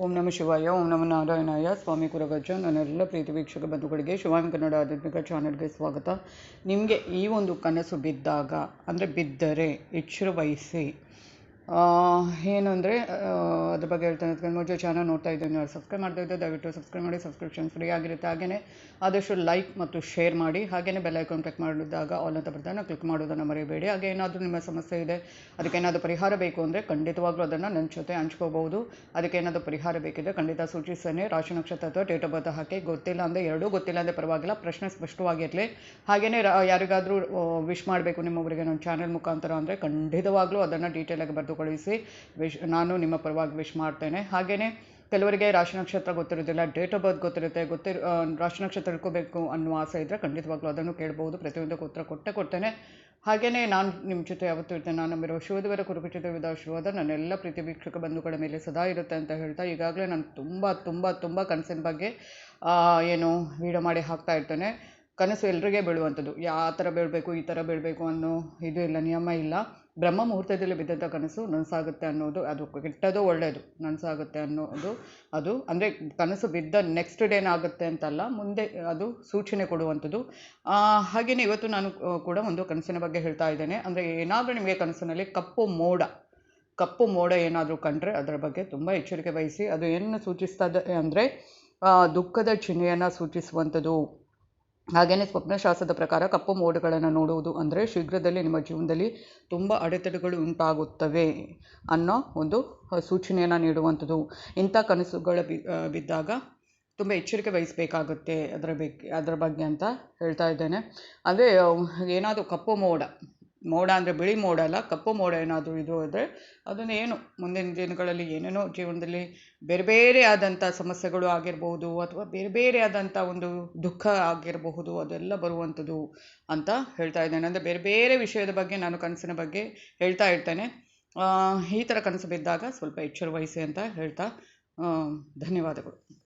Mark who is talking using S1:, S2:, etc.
S1: ಓಂ ನಮಃ ಶಿವಾಯ, ಓಂ ನಮಃ ನಾರಾಯಣಾಯ. ಸ್ವಾಮಿ ಕುರಗಜ್ಜ. ನನ್ನೆಲ್ಲ ಪ್ರೀತಿ ವೀಕ್ಷಕ ಬಂಧುಗಳಿಗೆ ಶಿವಾಮಿ ಕನ್ನಡ ಆಧ್ಯಾತ್ಮಿಕ ಚಾನಲ್ಗೆ ಸ್ವಾಗತ. ನಿಮಗೆ ಈ ಒಂದು ಕನಸು ಬಿದ್ದಾಗ, ಅಂದರೆ ಬಿದ್ದರೆ ಎಚ್ಚರ ವಹಿಸಿ. ಏನು ಅಂದರೆ ಅದ್ರ ಬಗ್ಗೆ ಹೇಳ್ತಾನೆ. ಅದಕ್ಕೆ ಮುಂಚೆ ಚಾನಲ್ ನೋಡ್ತಾ ಇದ್ದೀನಿ, ಯಾರು ಸಬ್ಸ್ಕ್ರೈಬ್ ಮಾಡ್ತಾ ಇದ್ದೆ ದಯವಿಟ್ಟು ಸಬ್ಸ್ಕ್ರೈಬ್ ಮಾಡಿ. ಸಬ್ಸ್ಕ್ರಿಪ್ಷನ್ ಫ್ರೀ ಆಗಿರುತ್ತೆ. ಹಾಗೆಯೇ ಆದಷ್ಟು ಲೈಕ್ ಮತ್ತು ಶೇರ್ ಮಾಡಿ. ಹಾಗೆಯೇ ಬೆಲ್ ಐಕಾನ್ ಕ್ಲಿಕ್ ಮಾಡಿದಾಗ ಆಲ್ ಅಂತ ಬರ್ತಾನೆ, ಕ್ಲಿಕ್ ಮಾಡೋದನ್ನು ಮರೆಯಬೇಡಿ. ಹಾಗೆ ಏನಾದರೂ ನಿಮ್ಮ ಸಮಸ್ಯೆ ಇದೆ, ಅದಕ್ಕೇನಾದರೂ ಪರಿಹಾರ ಬೇಕು ಅಂದರೆ ಖಂಡಿತವಾಗ್ಲೂ ಅದನ್ನು ನನ್ನ ಜೊತೆ ಹಂಚ್ಕೋಬಹುದು. ಅದಕ್ಕೇನಾದರೂ ಪರಿಹಾರ ಬೇಕಿದೆ ಖಂಡಿತ ಸೂಚಿಸ್ತೇನೆ. ರಾಶಿ ನಕ್ಷತ್ರ ಅಥವಾ ಡೇಟ್ ಆಫ್ ಬರ್ತ್ ಹಾಕಿ. ಗೊತ್ತಿಲ್ಲ ಅಂದರೆ ಎರಡೂ ಗೊತ್ತಿಲ್ಲ ಅಂದರೆ ಪರವಾಗಿಲ್ಲ, ಪ್ರಶ್ನೆ ಸ್ಪಷ್ಟವಾಗಿರಲಿ. ಹಾಗೆಯೇ ಯಾರಿಗಾದರೂ ವಿಶ್ ಮಾಡಬೇಕು ನಿಮ್ಮೊಬ್ಬರಿಗೆ ನನ್ನ ಚಾನಲ್ ಮುಖಾಂತರ ಅಂದರೆ ಖಂಡಿತವಾಗ್ಲೂ ಅದನ್ನು ಡೀಟೇಲಾಗಿ ಬರೆದು ಕಳಿಸಿ. ನಾನು ನಿಮ್ಮ ಪರವಾಗಿ ವಿಶ್ ಮಾಡ್ತೇನೆ. ಹಾಗೆಯೇ ಕೆಲವರಿಗೆ ರಾಶಿ ನಕ್ಷತ್ರ ಗೊತ್ತಿರೋದಿಲ್ಲ, ಡೇಟ್ ಆಫ್ ಬರ್ತ್ ಗೊತ್ತಿರುತ್ತೆ. ರಾಶಿ ನಕ್ಷತ್ರ ತಿಳ್ಕೋಬೇಕು ಅನ್ನೋ ಆಸೆ ಇದ್ದರೆ ಖಂಡಿತವಾಗ್ಲೂ ಅದನ್ನು ಕೇಳ್ಬೋದು. ಪ್ರತಿಯೊಂದಕ್ಕೂ ಉತ್ತರ ಕೊಡ್ತೇನೆ. ಹಾಗೆಯೇ ನಾನು ನಿಮ್ಮ ಜೊತೆ ಯಾವತ್ತೂ ಇರ್ತೇನೆ. ನಾನು ನಂಬಿರುವ ಶಿವದೇವರ ಕುರುಪಿಚಿತ ವಿಧಾಶೀರ್ವಾದ ನನ್ನೆಲ್ಲ ಪ್ರೀತಿ ವೀಕ್ಷಕ ಬಂಧುಗಳ ಮೇಲೆ ಸದಾ ಇರುತ್ತೆ ಅಂತ ಹೇಳ್ತಾ, ಈಗಾಗಲೇ ನಾನು ತುಂಬ ಕನಸಿನ ಬಗ್ಗೆ ಏನು ವಿಡಿಯೋ ಮಾಡಿ ಹಾಕ್ತಾ ಇರ್ತೇನೆ. ಕನಸು ಎಲ್ರಿಗೆ ಬೀಳುವಂಥದ್ದು. ಯಾವ ಥರ ಬೀಳಬೇಕು, ಈ ಥರ ಬೀಳಬೇಕು ಅನ್ನೋ ಇದು ಇಲ್ಲ, ನಿಯಮ ಇಲ್ಲ. ಬ್ರಹ್ಮ ಮುಹೂರ್ತದಲ್ಲಿ ಬಿದ್ದಂಥ ಕನಸು ನನಸಾಗುತ್ತೆ ಅನ್ನೋದು, ಅದು ಕೆಟ್ಟದೋ ಒಳ್ಳೆಯದು ನನಸಾಗುತ್ತೆ ಅನ್ನೋದು, ಅದು ಅಂದರೆ ಕನಸು ಬಿದ್ದ ನೆಕ್ಸ್ಟ್ ಡೇನಾಗುತ್ತೆ ಅಂತಲ್ಲ, ಮುಂದೆ ಅದು ಸೂಚನೆ ಕೊಡುವಂಥದ್ದು. ಹಾಗೆಯೇ ಇವತ್ತು ನಾನು ಕೂಡ ಒಂದು ಕನಸಿನ ಬಗ್ಗೆ ಹೇಳ್ತಾ ಇದ್ದೇನೆ. ಅಂದರೆ ಏನಾದರೂ ನಿಮಗೆ ಕನಸಿನಲ್ಲಿ ಕಪ್ಪು ಮೋಡ ಏನಾದರೂ ಕಂಡ್ರೆ ಅದರ ಬಗ್ಗೆ ತುಂಬ ಎಚ್ಚರಿಕೆ ವಹಿಸಿ. ಅದು ಏನು ಸೂಚಿಸ್ತದೆ ಅಂದರೆ ದುಃಖದ ಚಿಹ್ನೆಯನ್ನು ಸೂಚಿಸುವಂಥದ್ದು. ಹಾಗೆಯೇ ಸ್ವಪ್ನಶಾಸ್ತ್ರದ ಪ್ರಕಾರ ಕಪ್ಪು ಮೋಡಗಳನ್ನು ನೋಡುವುದು ಅಂದರೆ ಶೀಘ್ರದಲ್ಲಿ ನಿಮ್ಮ ಜೀವನದಲ್ಲಿ ತುಂಬ ಅಡೆತಡೆಗಳು ಉಂಟಾಗುತ್ತವೆ ಅನ್ನೋ ಒಂದು ಸೂಚನೆಯನ್ನು ನೀಡುವಂಥದ್ದು. ಇಂಥ ಕನಸುಗಳು ಬಿದ್ದಾಗ ತುಂಬ ಎಚ್ಚರಿಕೆ ವಹಿಸಬೇಕಾಗುತ್ತೆ ಅದರ ಬಗ್ಗೆ ಅಂತ ಹೇಳ್ತಾ ಇದ್ದೇನೆ. ಅಂದರೆ ಏನಾದರೂ ಕಪ್ಪು ಮೋಡ ಅಂದರೆ ಬಿಳಿ ಮೋಡ ಅಲ್ಲ, ಕಪ್ಪು ಮೋಡ ಏನಾದರೂ ಇದು ಅಂದರೆ ಅದನ್ನು ಏನು ಮುಂದಿನ ದಿನಗಳಲ್ಲಿ ಏನೇನೋ ಜೀವನದಲ್ಲಿ ಬೇರೆ ಆದಂಥ ಸಮಸ್ಯೆಗಳು ಆಗಿರ್ಬೋದು, ಅಥವಾ ಬೇರೆ ಆದಂಥ ಒಂದು ದುಃಖ ಆಗಿರಬಹುದು, ಅದೆಲ್ಲ ಬರುವಂಥದ್ದು ಅಂತ ಹೇಳ್ತಾ ಇದ್ದೇನೆ. ಅಂದರೆ ಬೇರೆ ವಿಷಯದ ಬಗ್ಗೆ ನಾನು ಕನಸಿನ ಬಗ್ಗೆ ಹೇಳ್ತಾ ಇರ್ತೇನೆ. ಈ ಥರ ಕನಸು ಬಿದ್ದಾಗ ಸ್ವಲ್ಪ ಎಚ್ಚರ ವಹಿಸಿ ಅಂತ ಹೇಳ್ತಾ ಧನ್ಯವಾದಗಳು.